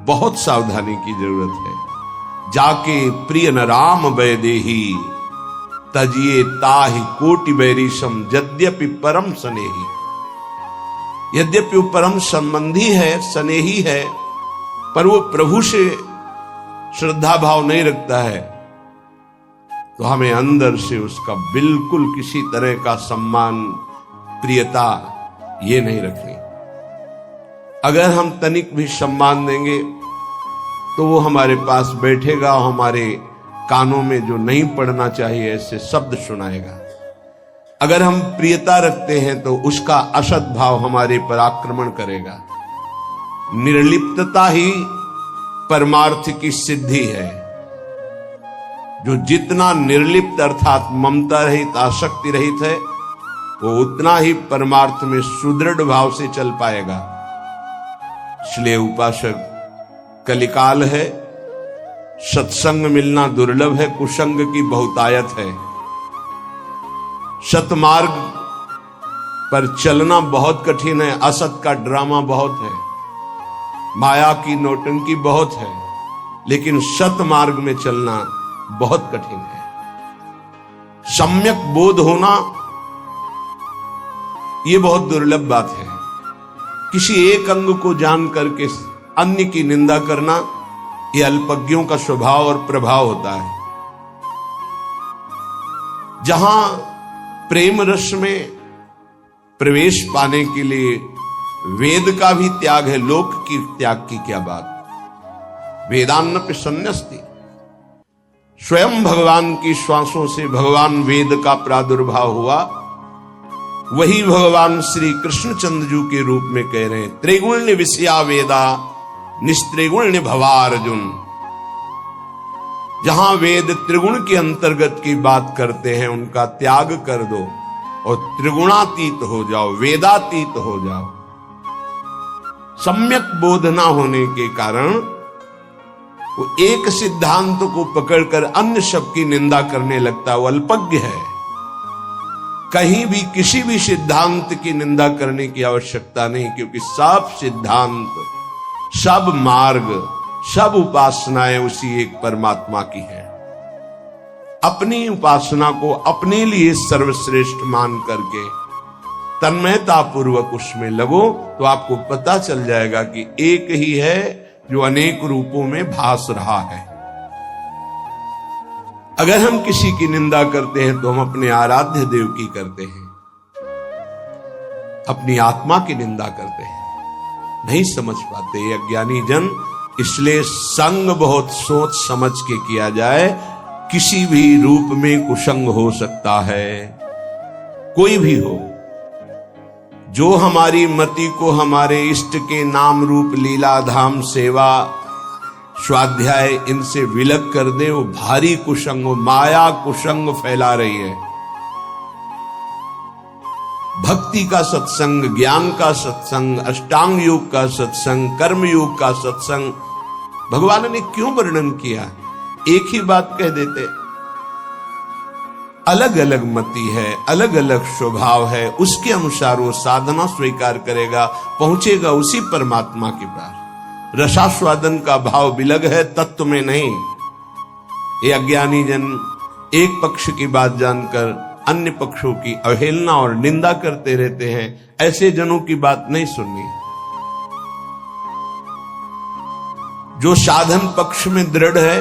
बहुत सावधानी की जरूरत है। जाके प्रिय न राम वैदेही, तजिए ताहि कोटि बैरीशम, यद्यपि परम स्नेही। यद्यपि वो परम संबंधी है, स्नेही है, पर वो प्रभु से श्रद्धा भाव नहीं रखता है, तो हमें अंदर से उसका बिल्कुल किसी तरह का सम्मान, प्रियता ये नहीं रखनी। अगर हम तनिक भी सम्मान देंगे तो वो हमारे पास बैठेगा और हमारे कानों में जो नहीं पड़ना चाहिए ऐसे शब्द सुनाएगा। अगर हम प्रियता रखते हैं तो उसका असद भाव हमारे पर आक्रमण करेगा। निर्लिप्तता ही परमार्थ की सिद्धि है। जो जितना निर्लिप्त अर्थात ममता रहित, आसक्ति रहित है, वो उतना ही परमार्थ में सुदृढ़ भाव से चल पाएगा। इसलिए उपासक, कलिकाल है, सत्संग मिलना दुर्लभ है, कुसंग की बहुतायत है। सतमार्ग पर चलना बहुत कठिन है, असत का ड्रामा बहुत है, माया की नौटंकी बहुत है, लेकिन सतमार्ग में चलना बहुत कठिन है। सम्यक बोध होना यह बहुत दुर्लभ बात है। किसी एक अंग को जान करके अन्य की निंदा करना, यह अल्पज्ञों का स्वभाव और प्रभाव होता है। जहां प्रेम रस में प्रवेश पाने के लिए वेद का भी त्याग है, लोक की त्याग की क्या बात। वेदान्नपि सन्न्यस्ति, स्वयं भगवान की श्वासों से भगवान वेद का प्रादुर्भाव हुआ। वही भगवान श्री कृष्णचंद्र जी के रूप में कह रहे हैं, त्रिगुण विषया वेदा निस्त्रिगुण भवार्जुन। जहां वेद त्रिगुण के अंतर्गत की बात करते हैं, उनका त्याग कर दो और त्रिगुणातीत हो जाओ, वेदातीत हो जाओ। सम्यक बोध ना होने के कारण वो एक सिद्धांत को पकड़कर अन्य सब की निंदा करने लगता है, वो अल्पज्ञ है। कहीं भी किसी भी सिद्धांत की निंदा करने की आवश्यकता नहीं, क्योंकि सब सिद्धांत, सब मार्ग, सब उपासनाएं उसी एक परमात्मा की है। अपनी उपासना को अपने लिए सर्वश्रेष्ठ मान करके तन्मयता पूर्वक उसमें लगो, तो आपको पता चल जाएगा कि एक ही है जो अनेक रूपों में भास रहा है। अगर हम किसी की निंदा करते हैं तो हम अपने आराध्य देव की करते हैं, अपनी आत्मा की निंदा करते हैं। नहीं समझ पाते ये अज्ञानी जन। इसलिए संग बहुत सोच समझ के किया जाए। किसी भी रूप में कुसंग हो सकता है, कोई भी हो। जो हमारी मति को हमारे इष्ट के नाम रूप लीला धाम सेवा स्वाध्याय इनसे विलग कर दे, वो भारी कुसंग, माया कुसंग फैला रही है। भक्ति का सत्संग, ज्ञान का सत्संग, अष्टांग योग का सत्संग, कर्म योग का सत्संग भगवान ने क्यों वर्णन किया? एक ही बात कह देते। अलग अलग मति है, अलग अलग स्वभाव है, उसके अनुसार वो साधना स्वीकार करेगा, पहुंचेगा उसी परमात्मा के पास। रसास्वादन का भाव विलग है, तत्व में नहीं। ये अज्ञानी जन एक पक्ष की बात जानकर अन्य पक्षों की अवहेलना और निंदा करते रहते हैं। ऐसे जनों की बात नहीं सुननी। जो साधन पक्ष में दृढ़ है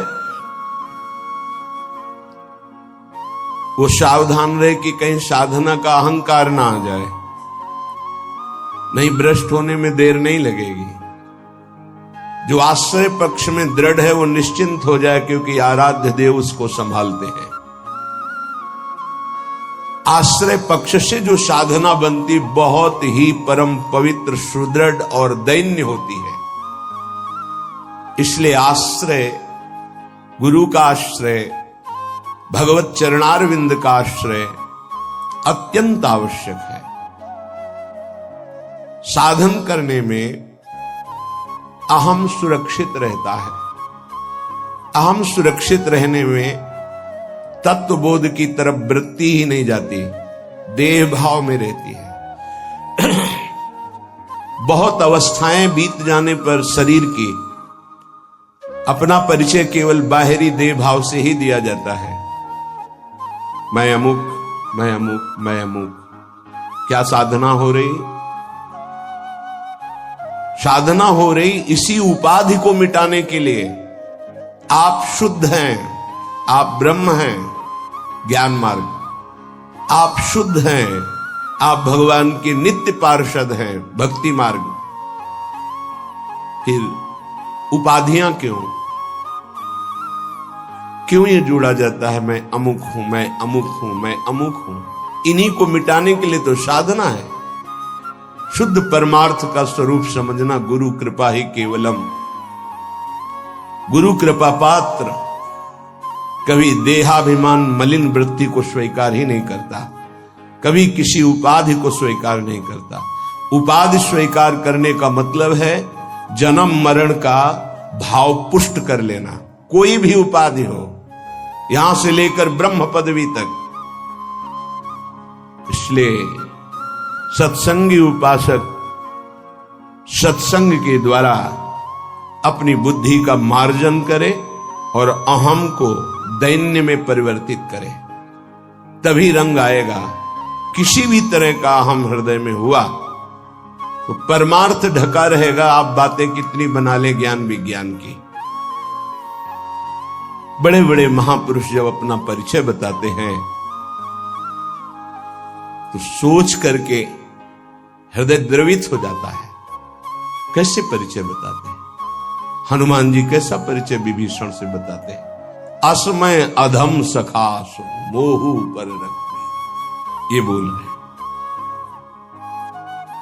वो सावधान रहे कि कहीं साधना का अहंकार ना आ जाए, नहीं भ्रष्ट होने में देर नहीं लगेगी। जो आश्रय पक्ष में दृढ़ है वो निश्चिंत हो जाए, क्योंकि आराध्य देव उसको संभालते हैं। आश्रय पक्ष से जो साधना बनती बहुत ही परम पवित्र, सुदृढ़ और दैन्य होती है। इसलिए आश्रय, गुरु का आश्रय, भगवत चरणारविंद का आश्रय अत्यंत आवश्यक है। साधन करने में अहम सुरक्षित रहता है। अहम सुरक्षित रहने में तत्वबोध की तरफ वृत्ति ही नहीं जाती, देह भाव में रहती है। बहुत अवस्थाएं बीत जाने पर शरीर की अपना परिचय केवल बाहरी देह भाव से ही दिया जाता है। मैं अमुक, मैं अमुक, मैं अमुक। क्या साधना हो रही? साधना हो रही इसी उपाधि को मिटाने के लिए। आप शुद्ध हैं, आप ब्रह्म हैं, ज्ञान मार्ग। आप शुद्ध हैं, आप भगवान के नित्य पार्षद हैं, भक्ति मार्ग। फिर उपाधियां क्यों ये जोड़ा जाता है? मैं अमुक हूं, मैं अमुक हूं, मैं अमुक हूं। इन्हीं को मिटाने के लिए तो साधना है। शुद्ध परमार्थ का स्वरूप समझना गुरु कृपा ही केवलम। गुरु कृपा पात्र कभी देहाभिमान मलिन वृत्ति को स्वीकार ही नहीं करता, कभी किसी उपाधि को स्वीकार नहीं करता। उपाधि स्वीकार करने का मतलब है जन्म मरण का भाव पुष्ट कर लेना। कोई भी उपाधि हो, यहां से लेकर ब्रह्म पदवी तक। इसलिए सत्संगी उपासक सत्संग के द्वारा अपनी बुद्धि का मार्जन करे और अहम को दैन्य में परिवर्तित करे, तभी रंग आएगा। किसी भी तरह का अहम हृदय में हुआ तो परमार्थ ढका रहेगा। आप बातें कितनी बना ले ज्ञान विज्ञान की। बड़े बड़े महापुरुष जब अपना परिचय बताते हैं तो सोच करके हृदय द्रवित हो जाता है। कैसे परिचय बताते हैं? हनुमान जी कैसा परिचय विभीषण से बताते हैं? असमय अधम सखास मोहु पर रखी, ये बोल रहे।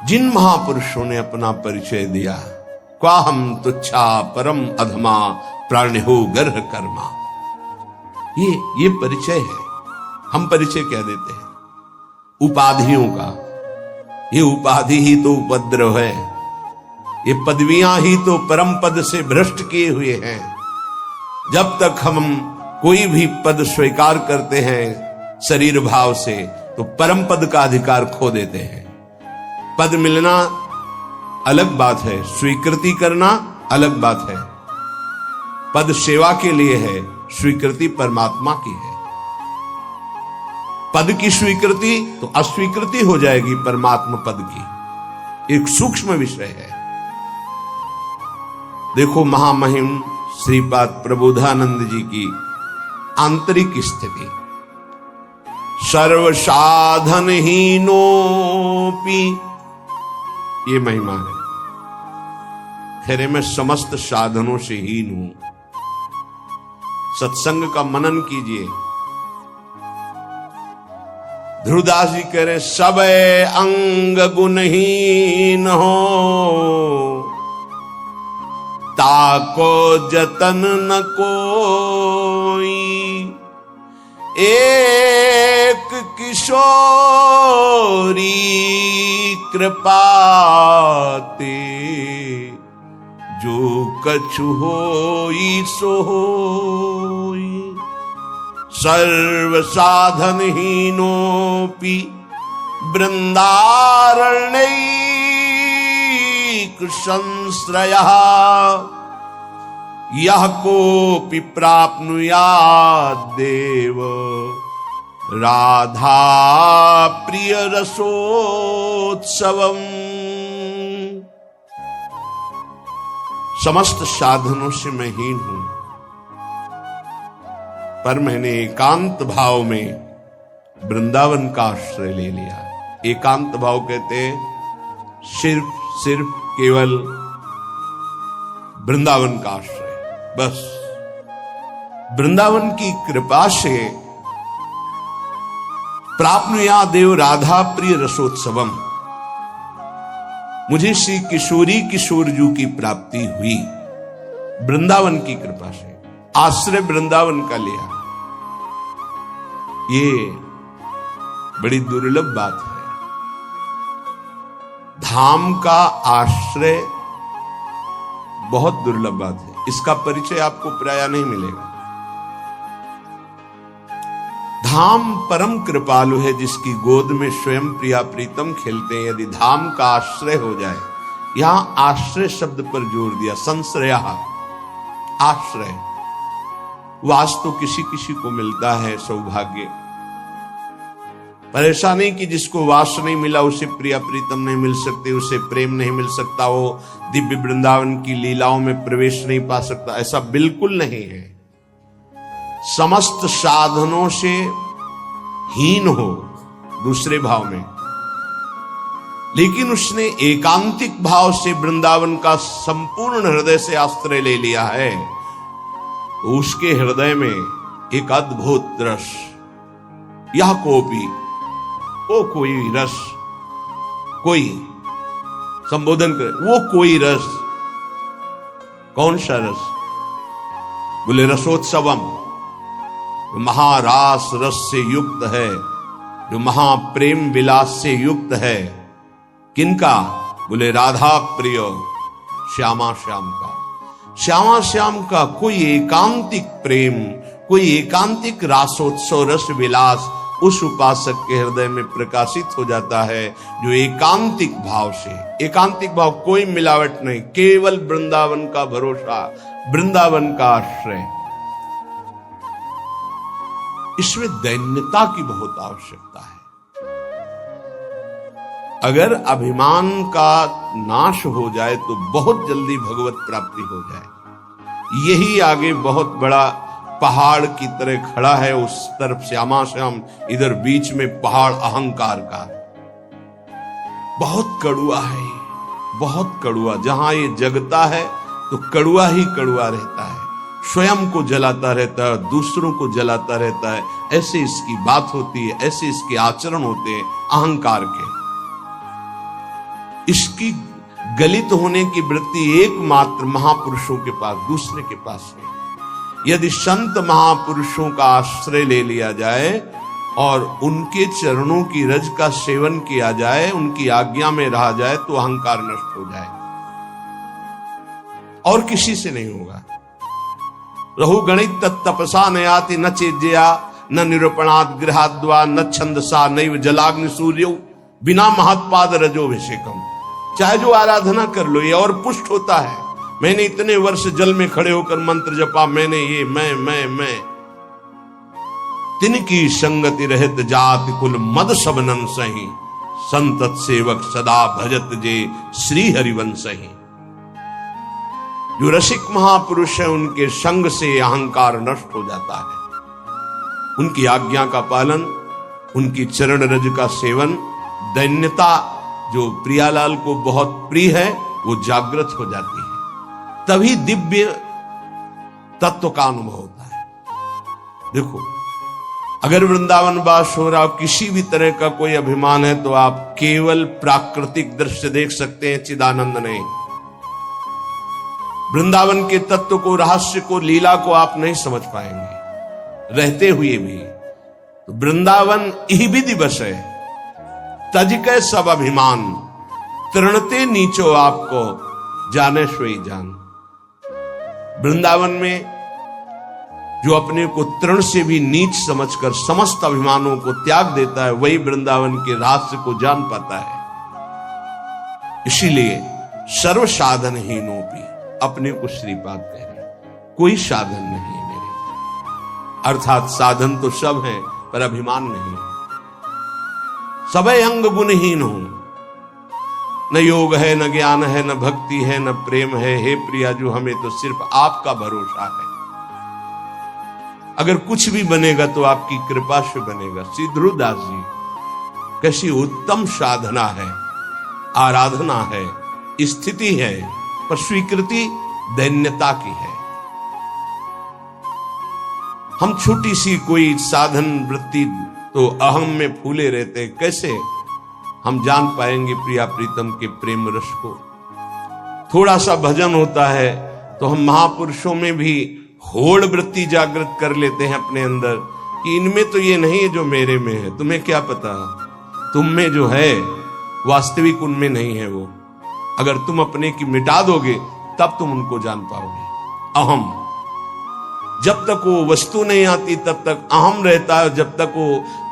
जिन महापुरुषों ने अपना परिचय दिया, क्वाहम तुच्छा परम अधमा प्राणिहो गर्ह कर्मा, ये परिचय है। हम परिचय क्या देते हैं? उपाधियों का। ये उपाधि ही तो उपद्रव है, ये पदवियां ही तो परम पद से भ्रष्ट किए हुए हैं। जब तक हम कोई भी पद स्वीकार करते हैं शरीर भाव से, तो परम पद का अधिकार खो देते हैं। पद मिलना अलग बात है, स्वीकृति करना अलग बात है। पद सेवा के लिए है, स्वीकृति परमात्मा की है। पद की स्वीकृति तो अस्वीकृति हो जाएगी परमात्मा पद की। एक सूक्ष्म विषय है। देखो महामहिम श्रीपाद प्रबोधानंद जी की आंतरिक स्थिति। सर्व साधन हीनोपि, ये महिमा है। खैरे मैं समस्त साधनों से हीन हूं। सत्संग का मनन कीजिए। ध्रुवदास जी कह रहे सब अंग गुणहीन हो, ताको जतन न कोई। एक किशोरी कृपाते, जो कछु होई सो होई। सर्व साधन हीनोपि वृंदारण्यैक संश्रयः, यह कोपि प्राप्नुयात् देव राधा प्रिय रसोत्सवम्। समस्त साधनों से मैं हीन हूं, पर मैंने एकांत भाव में वृंदावन का आश्रय ले लिया। एकांत भाव कहते हैं सिर्फ केवल वृंदावन का आश्रय। बस वृंदावन की कृपा से प्राप्नुया देव राधा प्रिय रसोत्सवम, मुझे श्री किशोरी किशोरजू की प्राप्ति हुई वृंदावन की कृपा से। आश्रय वृंदावन का लिया, ये बड़ी दुर्लभ बात है। धाम का आश्रय बहुत दुर्लभ बात है। इसका परिचय आपको प्रायः नहीं मिलेगा। धाम परम कृपालु है, जिसकी गोद में स्वयं प्रिया प्रीतम खेलते हैं। यदि धाम का आश्रय हो जाए, यहां आश्रय शब्द पर जोर दिया। संश्रया आश्रय। वास तो किसी किसी को मिलता है सौभाग्य, पर ऐसा नहीं कि जिसको वास नहीं मिला उसे प्रिया प्रीतम नहीं मिल सकते, उसे प्रेम नहीं मिल सकता, वो दिव्य वृंदावन की लीलाओं में प्रवेश नहीं पा सकता। ऐसा बिल्कुल नहीं है। समस्त साधनों से हीन हो दूसरे भाव में, लेकिन उसने एकांतिक भाव से वृंदावन का संपूर्ण हृदय से आश्रय ले लिया है, तो उसके हृदय में एक अद्भुत रस, यह कोपी, वो कोई रस, कोई संबोधन करे, वो कोई रस। कौन सा रस? बोले रसोत्सवम, जो महारास रस से युक्त है, जो महाप्रेम विलास से युक्त है। किनका? बोले राधा प्रिय श्यामा श्याम का। श्यामा श्याम का कोई एकांतिक प्रेम, कोई एकांतिक रासोत्सव रस विलास उस उपासक के हृदय में प्रकाशित हो जाता है, जो एकांतिक भाव से, एकांतिक भाव कोई मिलावट नहीं, केवल वृंदावन का भरोसा, वृंदावन का आश्रय। इसमें दैन्यता की बहुत आवश्यकता है। अगर अभिमान का नाश हो जाए तो बहुत जल्दी भगवत प्राप्ति हो जाए। यही आगे बहुत बड़ा पहाड़ की तरह खड़ा है, उस तरफ श्यामा श्याम, इधर बीच में पहाड़ अहंकार का। बहुत कड़ुआ है, बहुत कड़ुआ। जहां ये जगता है तो कड़ुआ ही कड़ुआ रहता है, स्वयं को जलाता रहता है, दूसरों को जलाता रहता है। ऐसे इसकी बात होती है, ऐसे इसके आचरण होते हैं अहंकार के। इसकी गलित होने की वृत्ति एकमात्र महापुरुषों के पास, दूसरे के पास नहीं। यदि संत महापुरुषों का आश्रय ले लिया जाए और उनके चरणों की रज का सेवन किया जाए, उनकी आज्ञा में रहा जाए, तो अहंकार नष्ट हो जाए। और किसी से नहीं होगा। रहु गणित तपसा न याति न चेज्या न निरूपणात् गृहाद्वा न छंदसा नैव जलाग्नि सूर्यो बिना महत्पाद रजोभिषेकम। चाहे जो आराधना कर लो, ये और पुष्ट होता है। मैंने इतने वर्ष जल में खड़े होकर मंत्र जपा, मैंने ये मैं तिनकी संगति रहत जाति कुल मद सबनन सही, संतत सेवक सदा भजत जे श्री हरिवंशही। जो रसिक महापुरुष है, उनके संग से अहंकार नष्ट हो जाता है। उनकी आज्ञा का पालन, उनकी चरण रज का सेवन, दैन्यता जो प्रियालाल को बहुत प्रिय है, वो जागृत हो जाती है। तभी दिव्य तत्व का अनुभव होता है। देखो, अगर वृंदावन वास हो रहा, किसी भी तरह का कोई अभिमान है, तो आप केवल प्राकृतिक दृश्य देख सकते हैं, चिदानंद नहीं। वृंदावन के तत्व को, रहस्य को, लीला को आप नहीं समझ पाएंगे रहते हुए भी। तो वृंदावन ही दिवस है, तज के सब अभिमान, तृणते नीचो आपको जाने सोई जान। वृंदावन में जो अपने को तृण से भी नीच समझकर समस्त अभिमानों को त्याग देता है, वही वृंदावन के रहस्य को जान पाता है। इसीलिए सर्व साधन हीनोपि, अपने को श्रीपाद कह रहे, कोई साधन नहीं मेरे। अर्थात साधन तो सब है, पर अभिमान नहीं। सबे अंग गुणहीन हो, न योग है, न ज्ञान है, न भक्ति है, न प्रेम है। हे प्रिया, जो हमें तो सिर्फ आपका भरोसा है। अगर कुछ भी बनेगा तो आपकी कृपा से बनेगा। श्री ध्रुवदास जी, कैसी उत्तम साधना है, आराधना है, स्थिति है, पर स्वीकृति दैन्यता की है। हम छोटी सी कोई साधन वृत्ति तो अहम में फूले रहते, कैसे हम जान पाएंगे प्रिया प्रीतम के प्रेम रस को। थोड़ा सा भजन होता है तो हम महापुरुषों में भी होड़ वृत्ति जागृत कर लेते हैं अपने अंदर कि इनमें तो ये नहीं है जो मेरे में है। तुम्हें क्या पता, तुम में जो है वास्तविक उनमें नहीं है वो। अगर तुम अपने की मिटा दोगे तब तुम उनको जान पाओगे। अहम, जब तक वो वस्तु नहीं आती तब तक अहम रहता है, जब तक वो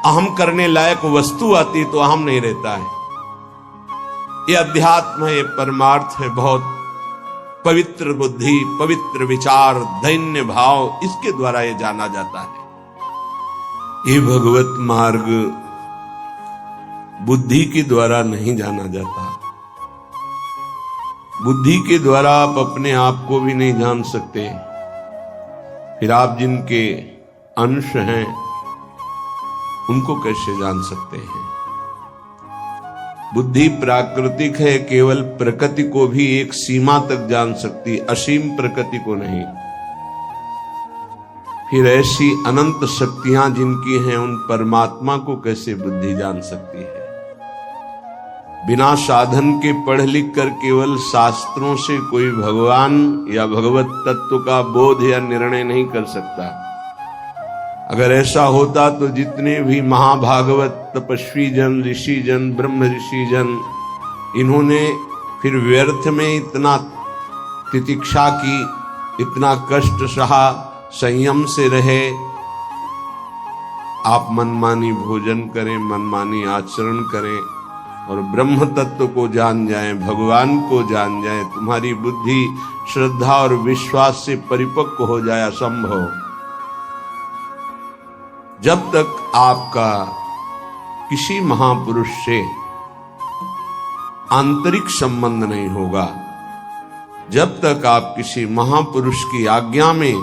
अहम करने लायक वस्तु आती तो अहम नहीं रहता है। ये अध्यात्म है, ये परमार्थ है, बहुत पवित्र बुद्धि, पवित्र विचार, दैन्य भाव, इसके द्वारा ये जाना जाता है। ये भगवत मार्ग बुद्धि के द्वारा नहीं जाना जाता। बुद्धि के द्वारा आप अपने आप को भी नहीं जान सकते, फिर आप जिनके अंश हैं उनको कैसे जान सकते हैं। बुद्धि प्राकृतिक है, केवल प्रकृति को भी एक सीमा तक जान सकती, असीम प्रकृति को नहीं। फिर ऐसी अनंत शक्तियां जिनकी हैं, उन परमात्मा को कैसे बुद्धि जान सकती है। बिना साधन के पढ़ लिख कर केवल शास्त्रों से कोई भगवान या भगवत तत्व का बोध या निर्णय नहीं कर सकता। अगर ऐसा होता तो जितने भी महाभागवत, तपस्वी जन, ऋषि जन, ब्रह्म ऋषि जन, इन्होंने फिर व्यर्थ में इतना तितिक्षा की, इतना कष्ट सहा, संयम से रहे। आप मनमानी भोजन करें, मनमानी आचरण करें और ब्रह्म तत्व को जान जाएं, भगवान को जान जाएं, तुम्हारी बुद्धि श्रद्धा और विश्वास से परिपक्व हो जाए, असंभव। जब तक आपका किसी महापुरुष से आंतरिक संबंध नहीं होगा, जब तक आप किसी महापुरुष की आज्ञा में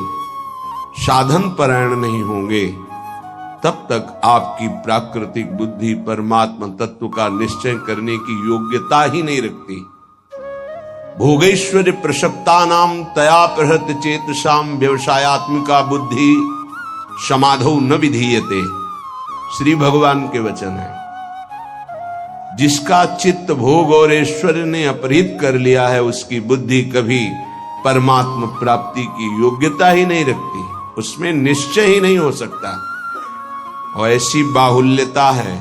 साधन परायण नहीं होंगे, तब तक आपकी प्राकृतिक बुद्धि परमात्मा तत्व का निश्चय करने की योग्यता ही नहीं रखती। भोगैश्वर्य प्रसक्तानाम तया प्रहृत चेतसाम व्यवसायात्मिका बुद्धि समाधौ न विधीयते, श्री भगवान के वचन है। जिसका चित्त भोग और ऐश्वर्य ने अपहृत कर लिया है, उसकी बुद्धि कभी परमात्मा प्राप्ति की योग्यता ही नहीं रखती, उसमें निश्चय ही नहीं हो सकता। और ऐसी बाहुल्यता है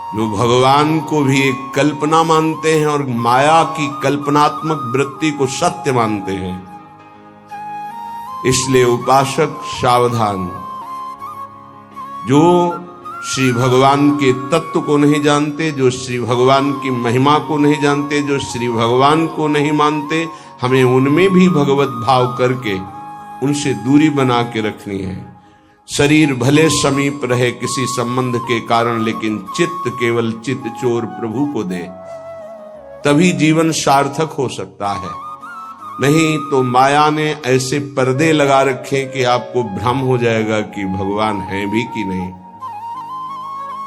जो भगवान को भी एक कल्पना मानते हैं और माया की कल्पनात्मक वृत्ति को सत्य मानते हैं। इसलिए उपासक सावधान, जो श्री भगवान के तत्व को नहीं जानते, जो श्री भगवान की महिमा को नहीं जानते, जो श्री भगवान को नहीं मानते, हमें उनमें भी भगवत भाव करके उनसे दूरी बना के रखनी है। शरीर भले समीप रहे किसी संबंध के कारण, लेकिन चित्त केवल चित्त चोर प्रभु को दे, तभी जीवन सार्थक हो सकता है। नहीं तो माया ने ऐसे पर्दे लगा रखे कि आपको भ्रम हो जाएगा कि भगवान है भी कि नहीं।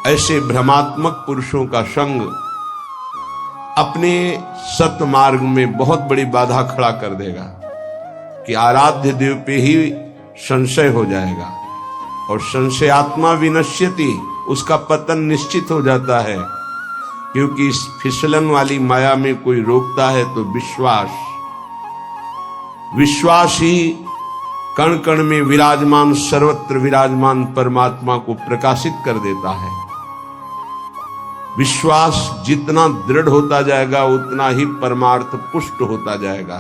ऐसे भ्रमात्मक पुरुषों का संग अपने सत्य मार्ग में बहुत बड़ी बाधा खड़ा कर देगा कि आराध्य देव पे ही संशय हो जाएगा, और संशयात्मा विनश्यति, उसका पतन निश्चित हो जाता है। क्योंकि इस फिसलन वाली माया में कोई रोकता है तो विश्वास ही कण कण में विराजमान, सर्वत्र विराजमान परमात्मा को प्रकाशित कर देता है। विश्वास जितना दृढ़ होता जाएगा, उतना ही परमार्थ पुष्ट होता जाएगा।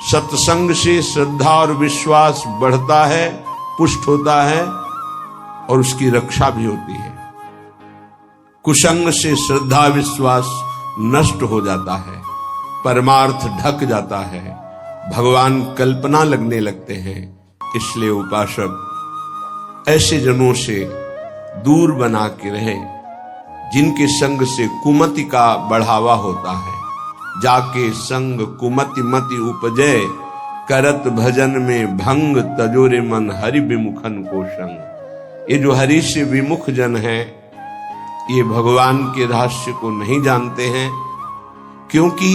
सत्संग से श्रद्धा और विश्वास बढ़ता है, पुष्ट होता है और उसकी रक्षा भी होती है। कुसंग से श्रद्धा विश्वास नष्ट हो जाता है, परमार्थ ढक जाता है, भगवान कल्पना लगने लगते हैं। इसलिए उपासक ऐसे जनों से दूर बना के रहे जिनके संग से कुमति का बढ़ावा होता है। जाके संग कुमति मति उपजय, करत भजन में भंग, तजोरे मन हरि विमुखन को संग। ये जो हरि से विमुख जन हैं, ये भगवान के रहस्य को नहीं जानते हैं, क्योंकि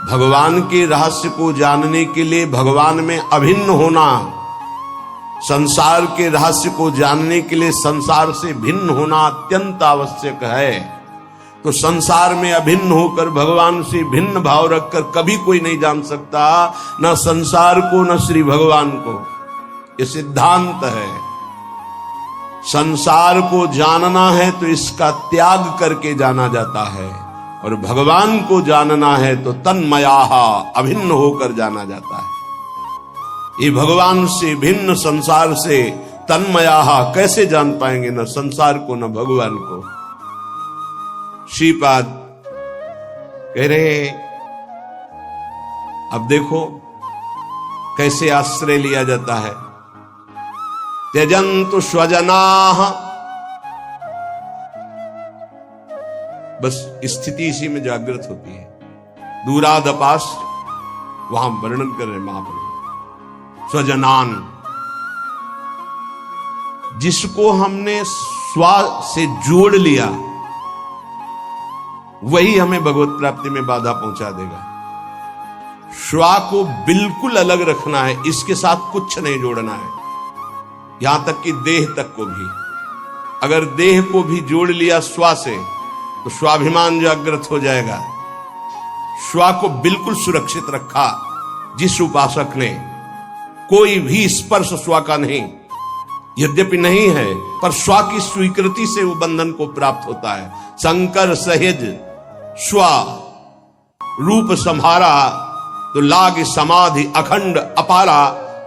भगवान के रहस्य को जानने के लिए भगवान में अभिन्न होना, संसार के रहस्य को जानने के लिए संसार से भिन्न होना अत्यंत आवश्यक है। तो संसार में अभिन्न होकर भगवान से भिन्न भाव रखकर कभी कोई नहीं जान सकता, न संसार को न श्री भगवान को। ये सिद्धांत है। संसार को जानना है तो इसका त्याग करके जाना जाता है, और भगवान को जानना है तो तन्मयाहा, अभिन्न होकर जाना जाता है। ये भगवान से भिन्न संसार से तन्मयाहा कैसे जान पाएंगे, न संसार को न भगवान को। श्रीपाद कह रहे अब देखो कैसे आश्रय लिया जाता है। त्यजन्तु स्वजनाः, बस स्थिति इसी में जागृत होती है। दूरादपास वहां वर्णन कर रहे महाप्रभु। स्वजनान, जिसको हमने स्वा से जोड़ लिया वही हमें भगवत प्राप्ति में बाधा पहुंचा देगा। श्वा को बिल्कुल अलग रखना है, इसके साथ कुछ नहीं जोड़ना है, यहां तक कि देह तक को भी। अगर देह को भी जोड़ लिया श्वा से तो स्वाभिमान जागृत हो जाएगा। श्वा को बिल्कुल सुरक्षित रखा जिस उपासक ने, कोई भी स्पर्श श्वा का नहीं, यद्यपि नहीं है पर श्वा की स्वीकृति से वो बंधन को प्राप्त होता है। शंकर सहेज श्वा रूप संहारा तो लाग समाधि अखंड अपारा।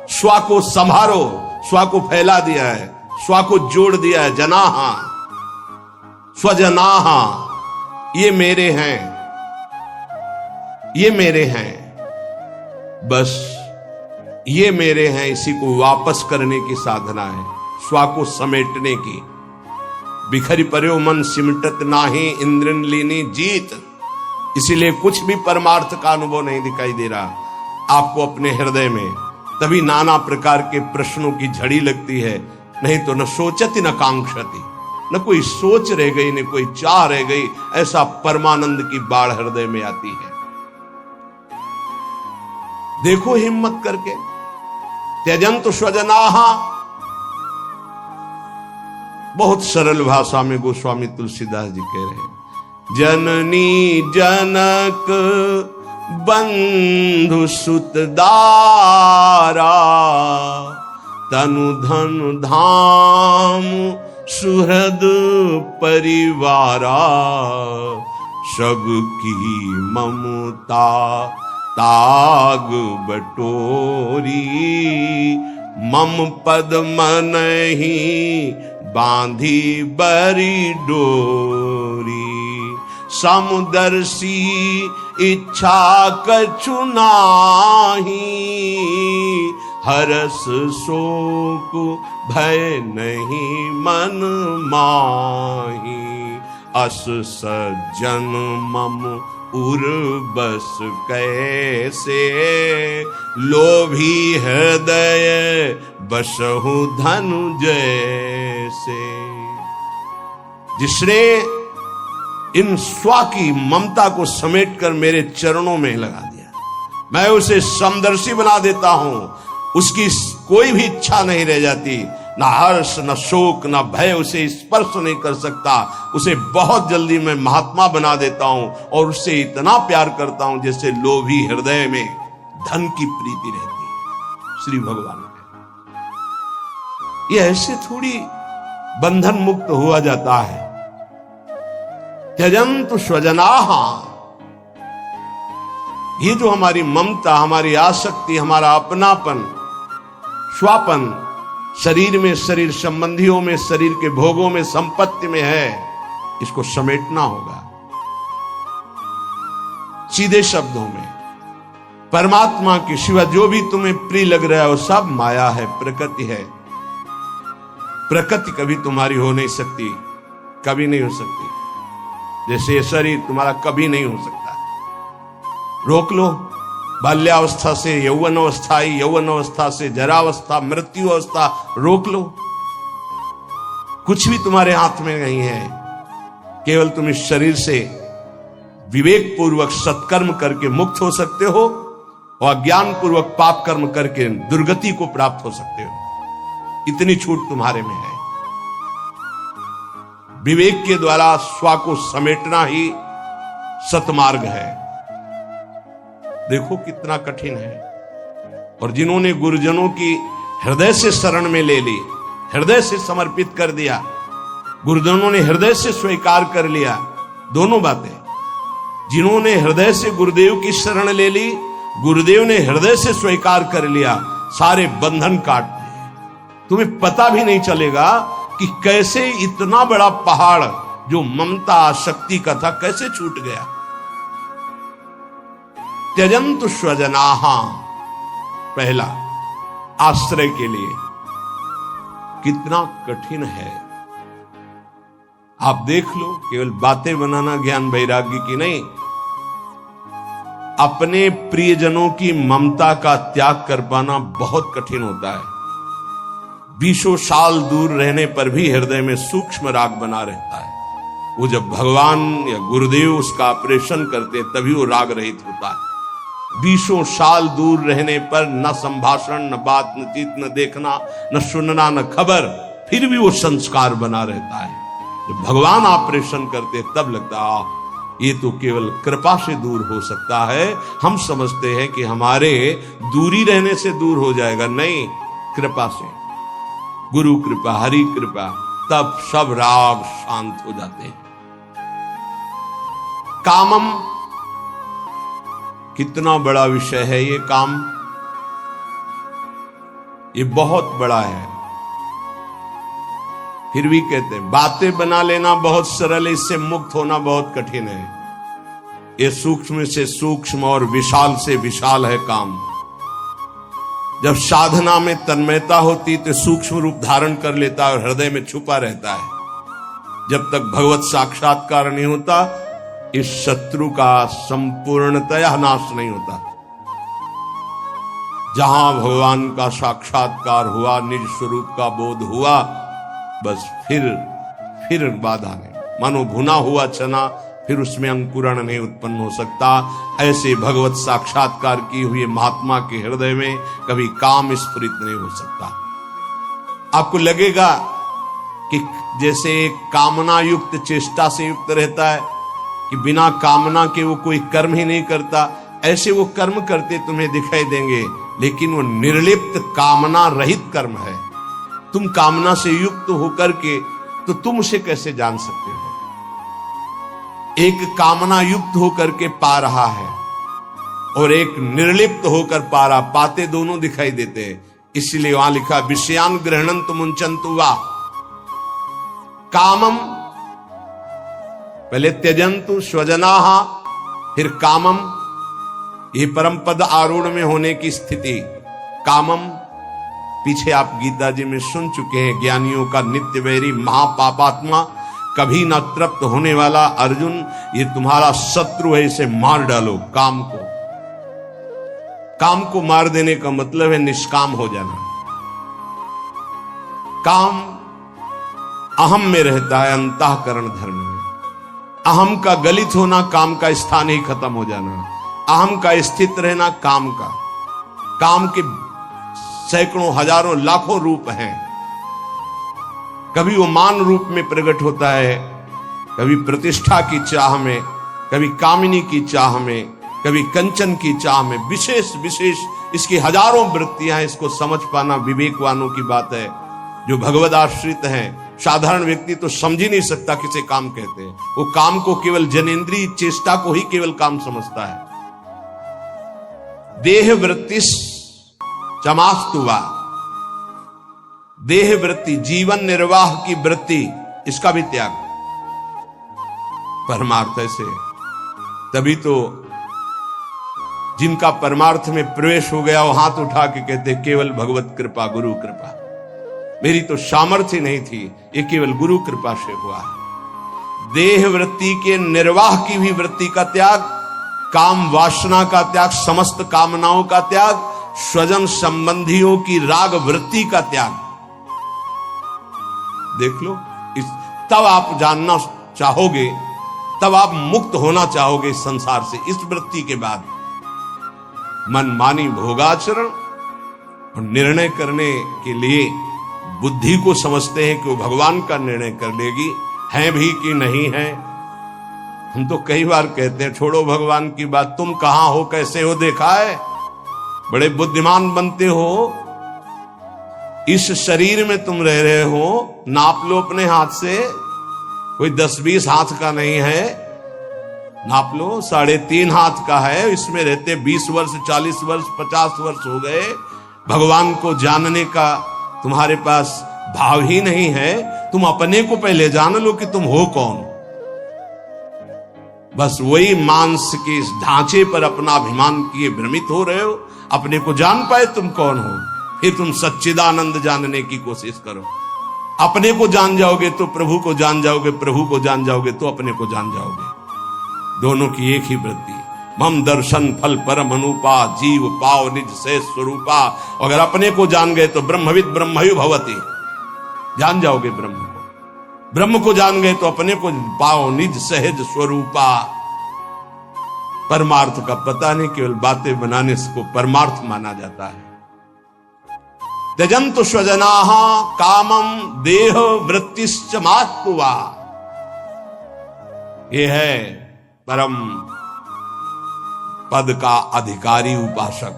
श्वा को संभारो, श्वा को फैला दिया है, श्वा को जोड़ दिया है। जनाहा स्वजनाहा, ये मेरे हैं, ये मेरे हैं, बस ये मेरे हैं। इसी को वापस करने की साधना है, श्वा को समेटने की। बिखरी पर्यो मन सिमटत नाही, इंद्रन लीनी जीत। इसीलिए कुछ भी परमार्थ का अनुभव नहीं दिखाई दे रहा आपको अपने हृदय में। तभी नाना प्रकार के प्रश्नों की झड़ी लगती है, नहीं तो न सोचती न कांक्षती, न कोई सोच रह गई न कोई चाह रह गई। ऐसा परमानंद की बाढ़ हृदय में आती है। देखो हिम्मत करके, त्यजन्तु स्वजनाः, बहुत सरल भाषा में गोस्वामी तुलसीदास जी कह रहे हैं। जननी जनक बंधु सुत दारा, तनु धन धाम सुहृद परिवारा। सब की ममता ताग बटोरी, मम पद मनहि बांधी बरी डोरी। समुदर्शी इच्छा कछु नाहि, हरस शोक भय नहीं मन माही। अस सज्जन मम उर्बस कैसे, लोभी हृदय बसहु धनु जैसे। जिसने इन स्वा की ममता को समेटकर मेरे चरणों में लगा दिया, मैं उसे समदर्शी बना देता हूं। उसकी कोई भी इच्छा नहीं रह जाती, ना हर्ष न शोक न भय उसे स्पर्श नहीं कर सकता। उसे बहुत जल्दी मैं महात्मा बना देता हूं और उससे इतना प्यार करता हूं जैसे लोभी हृदय में धन की प्रीति रहती है। श्री भगवान ये ऐसे थोड़ी बंधन मुक्त हुआ जाता है। त्यजन्तु स्वजनाः, ये जो हमारी ममता, हमारी आसक्ति, हमारा अपनापन, स्वापन शरीर में, शरीर संबंधियों में, शरीर के भोगों में, संपत्ति में है, इसको समेटना होगा। सीधे शब्दों में परमात्मा के सिवा जो भी तुम्हें प्रिय लग रहा है वो सब माया है, प्रकृति है। प्रकृति कभी तुम्हारी हो नहीं सकती, कभी नहीं हो सकती। जैसे ये शरीर तुम्हारा कभी नहीं हो सकता। रोक लो, बाल्यावस्था से यौवन अवस्था आई, यौवन अवस्था से जरावस्था, मृत्यु अवस्था, रोक लो। कुछ भी तुम्हारे हाथ में नहीं है। केवल तुम इस शरीर से विवेक पूर्वक सत्कर्म करके मुक्त हो सकते हो और अज्ञान पूर्वक पाप कर्म करके दुर्गति को प्राप्त हो सकते हो। इतनी छूट तुम्हारे में है। विवेक के द्वारा स्वा को समेटना ही सतमार्ग है। देखो कितना कठिन है। और जिन्होंने गुरुजनों की हृदय से शरण में ले ली, हृदय से समर्पित कर दिया, गुरुजनों ने हृदय से स्वीकार कर लिया, दोनों बातें। जिन्होंने हृदय से गुरुदेव की शरण ले ली, गुरुदेव ने हृदय से स्वीकार कर लिया, सारे बंधन काट दिए। तुम्हें पता भी नहीं चलेगा कि कैसे इतना बड़ा पहाड़ जो ममता आसक्ति का था कैसे छूट गया। त्यजन्तु स्वजनाहा, पहला आश्रय के लिए। कितना कठिन है, आप देख लो। केवल बातें बनाना ज्ञान वैराग्य की नहीं, अपने प्रियजनों की ममता का त्याग कर पाना बहुत कठिन होता है। 20 साल दूर रहने पर भी हृदय में सूक्ष्म राग बना रहता है। वो जब भगवान या गुरुदेव उसका ऑपरेशन करते तभी वो राग रहित होता है। 20 साल दूर रहने पर न संभाषण, न बात, न चीत, न देखना, न सुनना, न खबर, फिर भी वो संस्कार बना रहता है। जब भगवान ऑपरेशन करते तब लगता ये तो केवल कृपा से दूर हो सकता है। हम समझते हैं कि हमारे दूरी रहने से दूर हो जाएगा, नहीं, कृपा से, गुरु कृपा, हरि कृपा, तब सब राग शांत हो जाते हैं। कामम, कितना बड़ा विषय है ये काम, ये बहुत बड़ा है। फिर भी कहते हैं बातें बना लेना बहुत सरल है, इससे मुक्त होना बहुत कठिन है। ये सूक्ष्म से सूक्ष्म और विशाल से विशाल है काम। जब साधना में तन्मयता होती तो सूक्ष्म रूप धारण कर लेता है और हृदय में छुपा रहता है। जब तक भगवत साक्षात्कार नहीं होता, इस शत्रु का संपूर्णतया नाश नहीं होता। जहां भगवान का साक्षात्कार हुआ, निज स्वरूप का बोध हुआ, बस फिर बाधा नहीं। मानो भुना हुआ चना, फिर उसमें अंकुरण नहीं उत्पन्न हो सकता। ऐसे भगवत साक्षात्कार की हुई महात्मा के हृदय में कभी काम स्फुरित नहीं हो सकता। आपको लगेगा कि जैसे कामना युक्त चेष्टा से युक्त रहता है, कि बिना कामना के वो कोई कर्म ही नहीं करता, ऐसे वो कर्म करते तुम्हें दिखाई देंगे, लेकिन वो निर्लिप्त कामना रहित कर्म है। तुम कामना से युक्त होकर के तो तुम उसे कैसे जान सकते हो? एक कामना युक्त होकर के पा रहा है और एक निर्लिप्त होकर पा रहा, पाते दोनों दिखाई देते हैं। इसलिए वहां लिखा विषयान ग्रहणंतु मुंचन्तु वा कामम, पहले त्यजन्तु स्वजनाहा, फिर कामम। ये परम पद आरूढ़ में होने की स्थिति। कामम पीछे आप गीता जी में सुन चुके हैं, ज्ञानियों का नित्य वैरी, महापापात्मा, कभी न तृप्त होने वाला अर्जुन, ये तुम्हारा शत्रु है, इसे मार डालो। काम को, काम को मार देने का मतलब है निष्काम हो जाना। काम अहम में रहता है, अंतःकरण धर्म में। अहम का गलित होना, काम का स्थान ही खत्म हो जाना। अहम का स्थित रहना, काम का। काम के सैकड़ों, हजारों, लाखों रूप हैं। कभी वो मान रूप में प्रकट होता है, कभी प्रतिष्ठा की चाह में, कभी कामिनी की चाह में, कभी कंचन की चाह में। विशेष विशेष इसकी हजारों वृत्तियां हैं। इसको समझ पाना विवेकवानों की बात है, जो भगवद आश्रित हैं। साधारण व्यक्ति तो समझ ही नहीं सकता किसे काम कहते हैं। वो काम को केवल जनेन्द्रीय चेष्टा को ही केवल काम समझता है। देह वृत्तिस चमास्तुवा, देह वृत्ति, जीवन निर्वाह की वृत्ति, इसका भी त्याग परमार्थ से। तभी तो जिनका परमार्थ में प्रवेश हो गया वो हाथ उठा के कहते केवल भगवत कृपा, गुरु कृपा। मेरी तो सामर्थ्य नहीं थी, ये केवल गुरु कृपा से हुआ है। देह वृत्ति के निर्वाह की भी वृत्ति का त्याग, काम वासना का त्याग, समस्त कामनाओं का त्याग, स्वजन संबंधियों की राग वृत्ति का त्याग। देख लो, तब आप जानना चाहोगे, तब आप मुक्त होना चाहोगे इस संसार से। इस वृत्ति के बाद मनमानी भोगाचरण और निर्णय करने के लिए बुद्धि को समझते हैं कि वो भगवान का निर्णय कर लेगी, है भी कि नहीं है। हम तो कई बार कहते हैं छोड़ो भगवान की बात, तुम कहां हो, कैसे हो, देखा है, बड़े बुद्धिमान बनते हो। इस शरीर में तुम रह रहे हो, नाप लो अपने हाथ से, कोई 10-20 हाथ का नहीं है, नाप लो, 3.5 हाथ का है। इसमें रहते 20 वर्ष, 40 वर्ष, 50 वर्ष हो गए। भगवान को जानने का तुम्हारे पास भाव ही नहीं है। तुम अपने को पहले जान लो कि तुम हो कौन। बस वही मांस के इस ढांचे पर अपना अभिमान किए भ्रमित हो रहे हो। अपने को जान पाए तुम कौन हो, फिर तुम सच्चिदानंद जानने की कोशिश करो। अपने को जान जाओगे तो प्रभु को जान जाओगे, प्रभु को जान जाओगे तो अपने को जान जाओगे। दोनों की एक ही वृत्ति, मम दर्शन फल परम अनुपा, जीव पाव निज से स्वरूपा। अगर अपने को जान गए तो ब्रह्मविद ब्रह्मयु भवति, जान जाओगे ब्रह्म को। ब्रह्म को जान गए तो अपने को पाओ निज सहज स्वरूपा। परमार्थ का पता नहीं, केवल बातें बनाने को परमार्थ माना जाता है। त्यजन्तु स्वजनाः कामम देह वृत्तिश्च मास्तुवा। ये है परम पद का अधिकारी उपासक,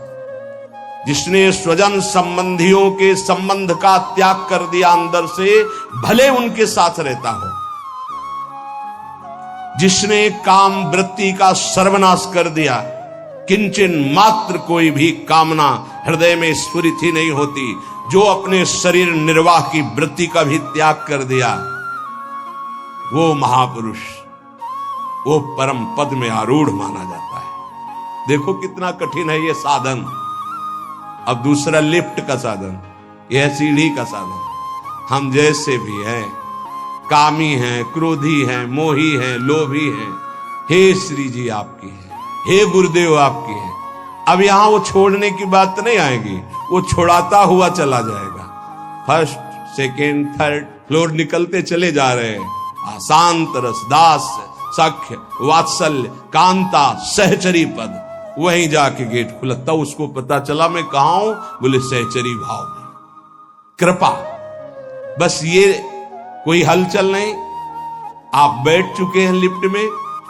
जिसने स्वजन संबंधियों के संबंध का त्याग कर दिया अंदर से, भले उनके साथ रहता हो। जिसने काम वृत्ति का सर्वनाश कर दिया, किंचन मात्र कोई भी कामना हृदय में स्फुरित ही नहीं होती, जो अपने शरीर निर्वाह की वृत्ति का भी त्याग कर दिया, वो महापुरुष, वो परम पद में आरूढ़ माना जाता है। देखो कितना कठिन है ये साधन। अब दूसरा लिफ्ट का साधन, यह सीढ़ी का साधन। हम जैसे भी हैं, कामी हैं, क्रोधी हैं, मोही हैं, लोभी हैं, हे श्री जी आपकी है, हे गुरुदेव आपकी है। अब यहां वो छोड़ने की बात नहीं आएगी, वो छोड़ाता हुआ चला जाएगा। फर्स्ट, सेकेंड, थर्ड फ्लोर निकलते चले जा रहे हैं। शांत रस, दास, सख्य, वात्सल्य, कांता, सहचरी पद। वहीं जाके गेट खुला, तब उसको पता चला मैं कहां हूं, बोले सहचरी भाव में, कृपा। बस ये कोई हलचल नहीं, आप बैठ चुके हैं लिफ्ट में,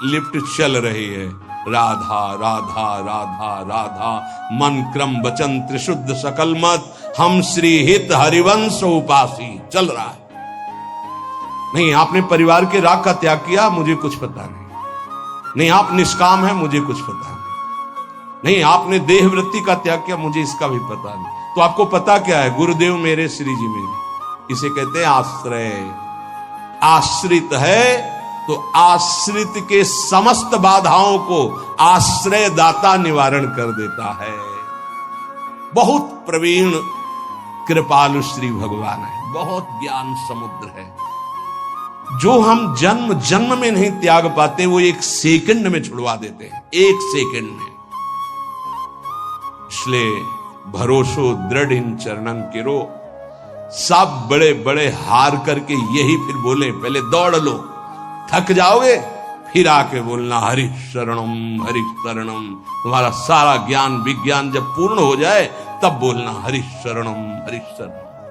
लिफ्ट चल रही है। राधा राधा राधा राधा, मन क्रम वचन त्रिशुद्ध सकल मत, हम श्री हित हरिवंश उपासी। चल रहा है। नहीं, आपने परिवार के राग का त्याग किया, मुझे कुछ पता नहीं। नहीं, आप निष्काम हैं, मुझे कुछ पता नहीं। नहीं, आपने देह वृत्ति का त्याग किया, मुझे इसका भी पता नहीं। तो आपको पता क्या है? गुरुदेव मेरे, श्री जी मेरे। इसे कहते हैं आश्रय। आश्रित है तो आश्रित के समस्त बाधाओं को आश्रय दाता निवारण कर देता है। बहुत प्रवीण कृपालु श्री भगवान है, बहुत ज्ञान समुद्र है। जो हम जन्म जन्म में नहीं त्याग पाते, वो एक सेकंड में छुड़वा देते हैं, एक सेकंड में। इसलिए भरोसो दृढ़ इन चरणन किरो। सब बड़े बड़े हार करके यही फिर बोले, पहले दौड़ लो, थक जाओगे, फिर आके बोलना हरि शरणम हरि शरणम। तुम्हारा सारा ज्ञान विज्ञान जब पूर्ण हो जाए, तब बोलना हरि शरणम हरि शरणम।